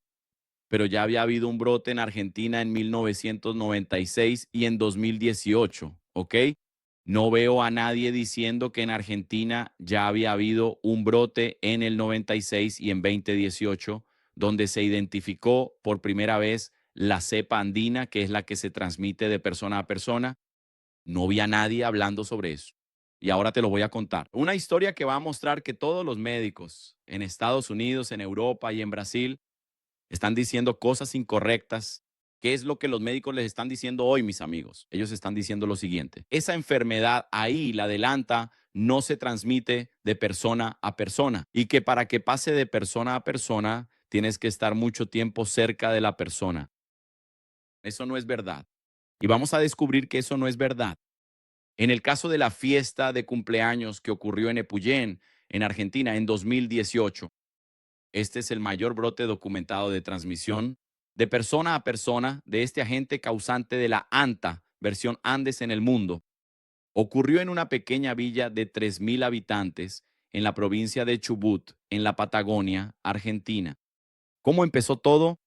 pero ya había habido un brote en Argentina en 1996 y en 2018, ¿ok? No veo a nadie diciendo que en Argentina ya había habido un brote en el 96 y en 2018, donde se identificó por primera vez la cepa andina, que es la que se transmite de persona a persona. No vi a nadie hablando sobre eso. Y ahora te lo voy a contar. Una historia que va a mostrar que todos los médicos en Estados Unidos, en Europa y en Brasil están diciendo cosas incorrectas. ¿Qué es lo que los médicos les están diciendo hoy, mis amigos? Ellos están diciendo lo siguiente. Esa enfermedad ahí, la adelanta, no se transmite de persona a persona. Y que para que pase de persona a persona, tienes que estar mucho tiempo cerca de la persona. Eso no es verdad. Y vamos a descubrir que eso no es verdad. En el caso de la fiesta de cumpleaños que ocurrió en Epuyén, en Argentina, en 2018, este es el mayor brote documentado de transmisión de persona a persona de este agente causante de la ANTA, versión Andes en el mundo. Ocurrió en una pequeña villa de 3.000 habitantes en la provincia de Chubut, en la Patagonia, Argentina. ¿Cómo empezó todo?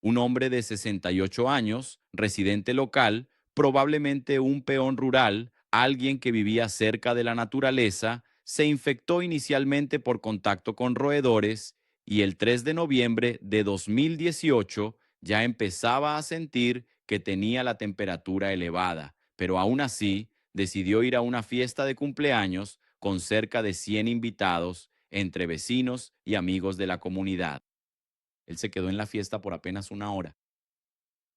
Un hombre de 68 años, residente local, probablemente un peón rural, alguien que vivía cerca de la naturaleza, se infectó inicialmente por contacto con roedores y el 3 de noviembre de 2018 ya empezaba a sentir que tenía la temperatura elevada, pero aún así decidió ir a una fiesta de cumpleaños con cerca de 100 invitados entre vecinos y amigos de la comunidad. Él se quedó en la fiesta por apenas una hora.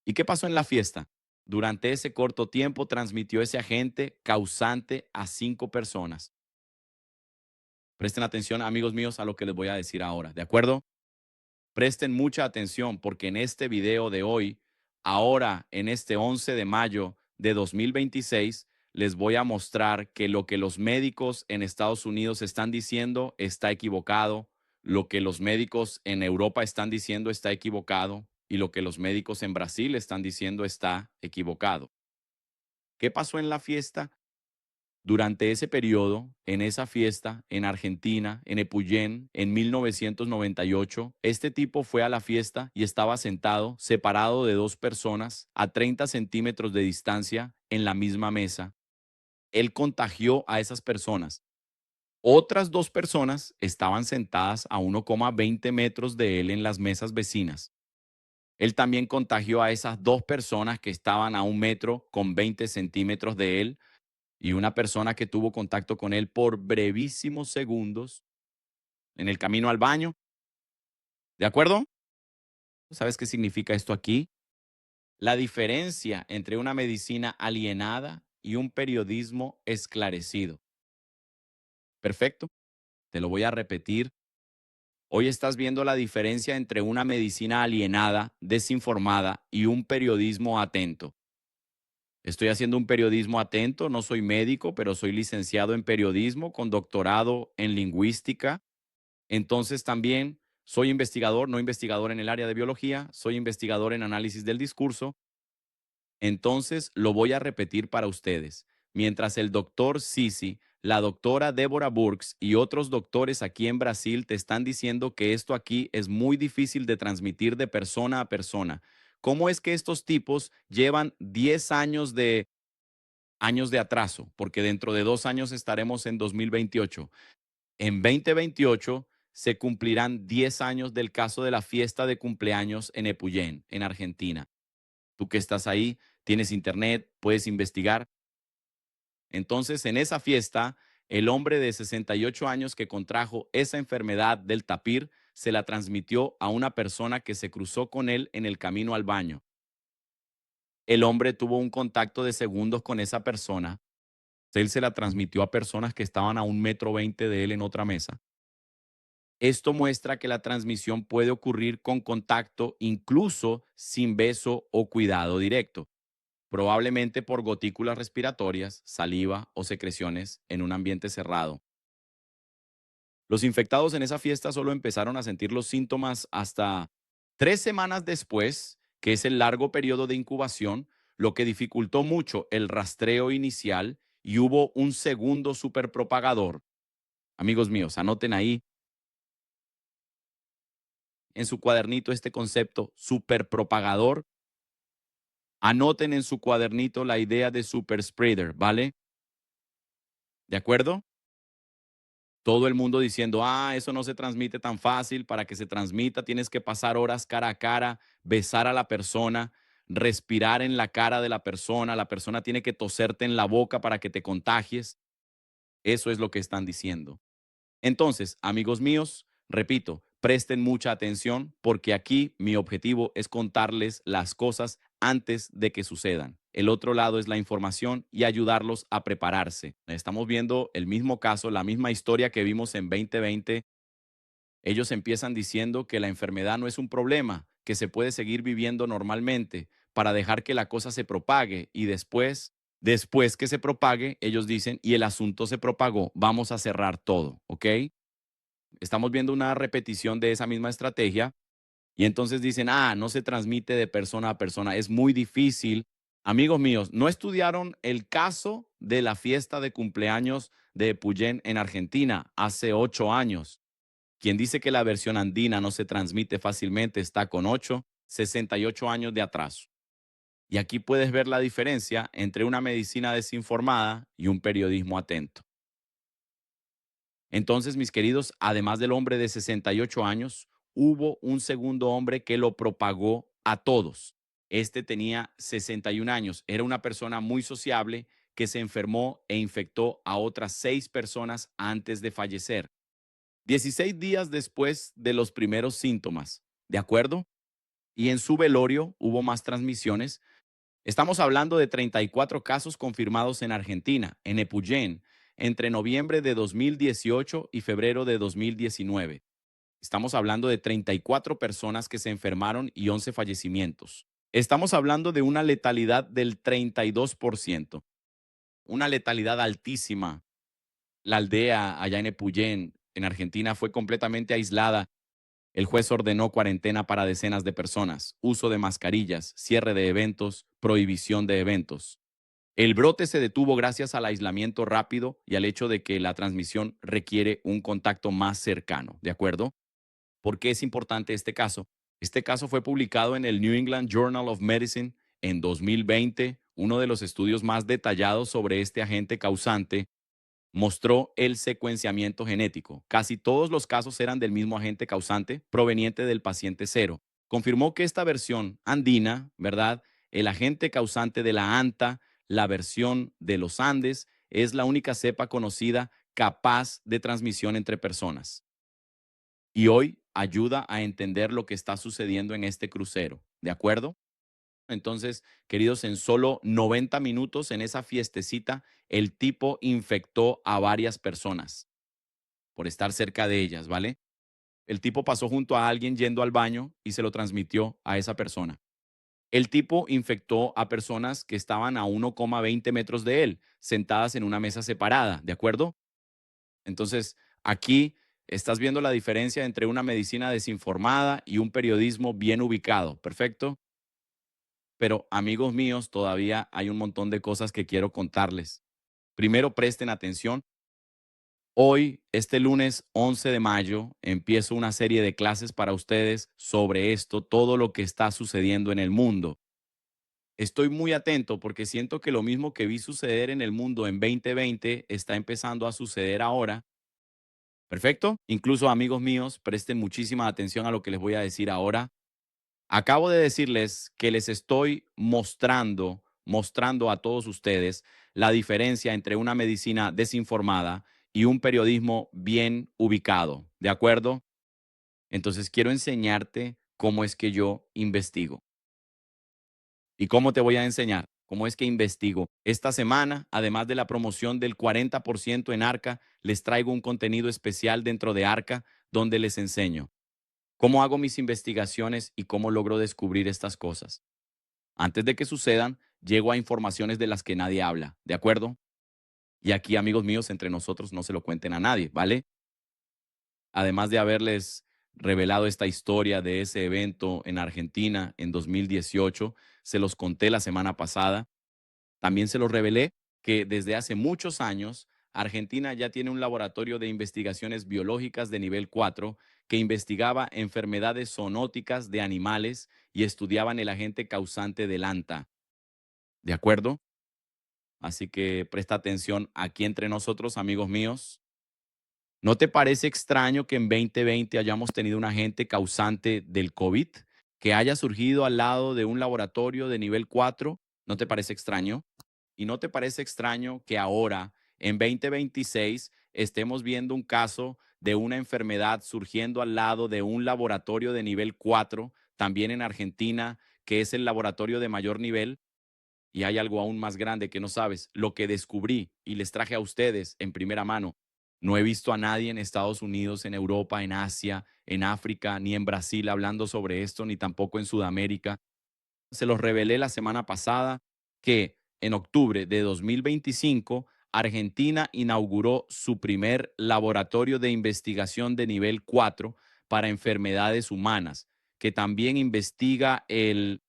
¿Y qué pasó en la fiesta? Durante ese corto tiempo transmitió ese agente causante a 5 personas. Presten atención, amigos míos, a lo que les voy a decir ahora, ¿de acuerdo? Presten mucha atención porque en este video de hoy, ahora en este 11 de mayo de 2026, les voy a mostrar que lo que los médicos en Estados Unidos están diciendo está equivocado, lo que los médicos en Europa están diciendo está equivocado y lo que los médicos en Brasil están diciendo está equivocado. ¿Qué pasó en la fiesta? Durante ese periodo, en esa fiesta, en Argentina, en Epuyén, en 1998, este tipo fue a la fiesta y estaba sentado, separado de 2 personas, a 30 centímetros de distancia, en la misma mesa. Él contagió a esas personas. Otras 2 personas estaban sentadas a 1,20 metros de él en las mesas vecinas. Él también contagió a esas 2 personas que estaban a 1 metro con 20 centímetros de él y una persona que tuvo contacto con él por brevísimos segundos en el camino al baño. ¿De acuerdo? ¿Sabes qué significa esto aquí? La diferencia entre una medicina alienada y un periodismo esclarecido. Perfecto. Te lo voy a repetir. Hoy estás viendo la diferencia entre una medicina alienada, desinformada y un periodismo atento. Estoy haciendo un periodismo atento, no soy médico, pero soy licenciado en periodismo con doctorado en lingüística. Entonces también soy investigador, no investigador en el área de biología, soy investigador en análisis del discurso. Entonces lo voy a repetir para ustedes. Mientras el doctor Sisi, la doctora Deborah Burks y otros doctores aquí en Brasil te están diciendo que esto aquí es muy difícil de transmitir de persona a persona. ¿Cómo es que estos tipos llevan 10 años de atraso? Porque dentro de 2 años estaremos en 2028. En 2028 se cumplirán 10 años del caso de la fiesta de cumpleaños en Epuyén, en Argentina. Tú que estás ahí, tienes internet, puedes investigar. Entonces, en esa fiesta, el hombre de 68 años que contrajo esa enfermedad del tapir se la transmitió a una persona que se cruzó con él en el camino al baño. El hombre tuvo un contacto de segundos con esa persona. Él se la transmitió a personas que estaban a 1,20 m de él en otra mesa. Esto muestra que la transmisión puede ocurrir con contacto, incluso sin beso o cuidado directo, probablemente por gotículas respiratorias, saliva o secreciones en un ambiente cerrado. Los infectados en esa fiesta solo empezaron a sentir los síntomas hasta 3 semanas después, que es el largo periodo de incubación, lo que dificultó mucho el rastreo inicial y hubo un segundo superpropagador. Amigos míos, anoten ahí en su cuadernito este concepto, superpropagador. Anoten en su cuadernito la idea de super spreader, ¿vale? ¿De acuerdo? Todo el mundo diciendo, eso no se transmite tan fácil, para que se transmita tienes que pasar horas cara a cara, besar a la persona, respirar en la cara de la persona tiene que toserte en la boca para que te contagies. Eso es lo que están diciendo. Entonces, amigos míos, repito, presten mucha atención porque aquí mi objetivo es contarles las cosas antes de que sucedan. El otro lado es la información y ayudarlos a prepararse. Estamos viendo el mismo caso, la misma historia que vimos en 2020. Ellos empiezan diciendo que la enfermedad no es un problema, que se puede seguir viviendo normalmente para dejar que la cosa se propague y después que se propague, ellos dicen, y el asunto se propagó, vamos a cerrar todo, ¿ok? Estamos viendo una repetición de esa misma estrategia y entonces dicen, no se transmite de persona a persona, es muy difícil Amigos míos, ¿no estudiaron el caso de la fiesta de cumpleaños de Epuyén en Argentina hace 8 años? Quien dice que la versión andina no se transmite fácilmente está con 68 años de atraso. Y aquí puedes ver la diferencia entre una medicina desinformada y un periodismo atento. Entonces, mis queridos, además del hombre de 68 años, hubo un segundo hombre que lo propagó a todos. Este tenía 61 años, era una persona muy sociable que se enfermó e infectó a otras 6 personas antes de fallecer. 16 días después de los primeros síntomas, ¿de acuerdo? Y en su velorio hubo más transmisiones. Estamos hablando de 34 casos confirmados en Argentina, en Epuyén, entre noviembre de 2018 y febrero de 2019. Estamos hablando de 34 personas que se enfermaron y 11 fallecimientos. Estamos hablando de una letalidad del 32%, una letalidad altísima. La aldea allá en Epuyén, en Argentina, fue completamente aislada. El juez ordenó cuarentena para decenas de personas, uso de mascarillas, cierre de eventos, prohibición de eventos. El brote se detuvo gracias al aislamiento rápido y al hecho de que la transmisión requiere un contacto más cercano, ¿de acuerdo? ¿Por qué es importante este caso? Este caso fue publicado en el New England Journal of Medicine en 2020. Uno de los estudios más detallados sobre este agente causante mostró el secuenciamiento genético. Casi todos los casos eran del mismo agente causante proveniente del paciente cero. Confirmó que esta versión andina, ¿verdad? El agente causante de la ANTA, la versión de los Andes, es la única cepa conocida capaz de transmisión entre personas. Y hoy ayuda a entender lo que está sucediendo en este crucero, ¿de acuerdo? Entonces, queridos, en solo 90 minutos en esa fiestecita, el tipo infectó a varias personas por estar cerca de ellas, ¿vale? El tipo pasó junto a alguien yendo al baño y se lo transmitió a esa persona. El tipo infectó a personas que estaban a 1,20 metros de él, sentadas en una mesa separada, ¿de acuerdo? Entonces, aquí estás viendo la diferencia entre una medicina desinformada y un periodismo bien ubicado, ¿perfecto? Pero amigos míos, todavía hay un montón de cosas que quiero contarles. Primero, presten atención. Hoy, este lunes 11 de mayo, empiezo una serie de clases para ustedes sobre esto, todo lo que está sucediendo en el mundo. Estoy muy atento porque siento que lo mismo que vi suceder en el mundo en 2020 está empezando a suceder ahora. Perfecto. Incluso amigos míos, presten muchísima atención a lo que les voy a decir ahora. Acabo de decirles que les estoy mostrando a todos ustedes la diferencia entre una medicina desinformada y un periodismo bien ubicado, ¿de acuerdo? Entonces quiero enseñarte cómo es que yo investigo. ¿Y cómo te voy a enseñar? ¿Cómo es que investigo? Esta semana, además de la promoción del 40% en Arca, les traigo un contenido especial dentro de Arca donde les enseño cómo hago mis investigaciones y cómo logro descubrir estas cosas. Antes de que sucedan, llego a informaciones de las que nadie habla, ¿de acuerdo? Y aquí, amigos míos, entre nosotros no se lo cuenten a nadie, ¿vale? Además de haberles revelado esta historia de ese evento en Argentina en 2018, se los conté la semana pasada. También se los revelé que desde hace muchos años Argentina ya tiene un laboratorio de investigaciones biológicas de nivel 4 que investigaba enfermedades zoonóticas de animales y estudiaban el agente causante del ANTA. ¿De acuerdo? Así que presta atención aquí entre nosotros, amigos míos. ¿No te parece extraño que en 2020 hayamos tenido un agente causante del COVID que haya surgido al lado de un laboratorio de nivel 4? ¿No te parece extraño? ¿Y no te parece extraño que ahora, en 2026, estemos viendo un caso de una enfermedad surgiendo al lado de un laboratorio de nivel 4, también en Argentina, que es el laboratorio de mayor nivel? Y hay algo aún más grande que no sabes, lo que descubrí y les traje a ustedes en primera mano. No he visto a nadie en Estados Unidos, en Europa, en Asia, en África, ni en Brasil hablando sobre esto, ni tampoco en Sudamérica. Se los revelé la semana pasada que en octubre de 2025, Argentina inauguró su primer laboratorio de investigación de nivel 4 para enfermedades humanas, que también investiga el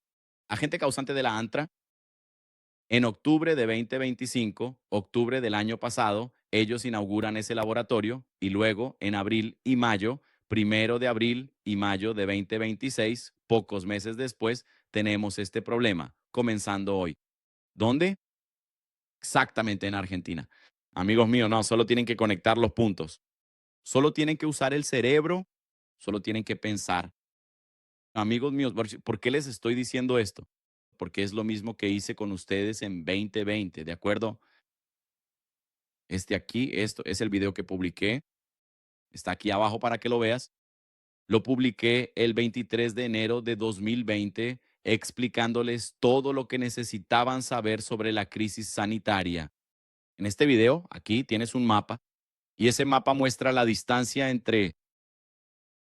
agente causante de la antra En octubre de 2025, octubre del año pasado, ellos inauguran ese laboratorio y luego en abril y mayo, 1 de abril y mayo de 2026, pocos meses después, tenemos este problema, comenzando hoy. ¿Dónde? Exactamente en Argentina. Amigos míos, no, solo tienen que conectar los puntos. Solo tienen que usar el cerebro, solo tienen que pensar. Amigos míos, ¿por qué les estoy diciendo esto? Porque es lo mismo que hice con ustedes en 2020, ¿de acuerdo? Esto es el video que publiqué, está aquí abajo para que lo veas. Lo publiqué el 23 de enero de 2020 explicándoles todo lo que necesitaban saber sobre la crisis sanitaria. En este video, aquí tienes un mapa y ese mapa muestra la distancia entre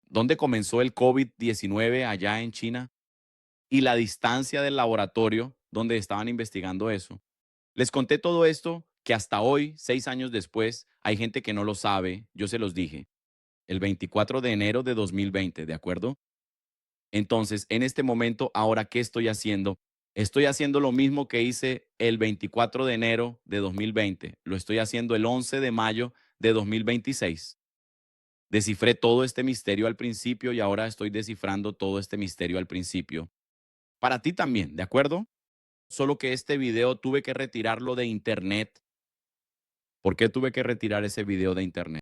dónde comenzó el COVID-19 allá en China y la distancia del laboratorio donde estaban investigando eso. Les conté todo esto que hasta hoy, 6 años después, hay gente que no lo sabe, yo se los dije, el 24 de enero de 2020, ¿de acuerdo? Entonces, en este momento, ahora, ¿qué estoy haciendo? Estoy haciendo lo mismo que hice el 24 de enero de 2020, lo estoy haciendo el 11 de mayo de 2026. Descifré todo este misterio al principio y ahora estoy descifrando todo este misterio al principio. Para ti también, ¿de acuerdo? Solo que este video tuve que retirarlo de internet. ¿Por qué tuve que retirar ese video de internet?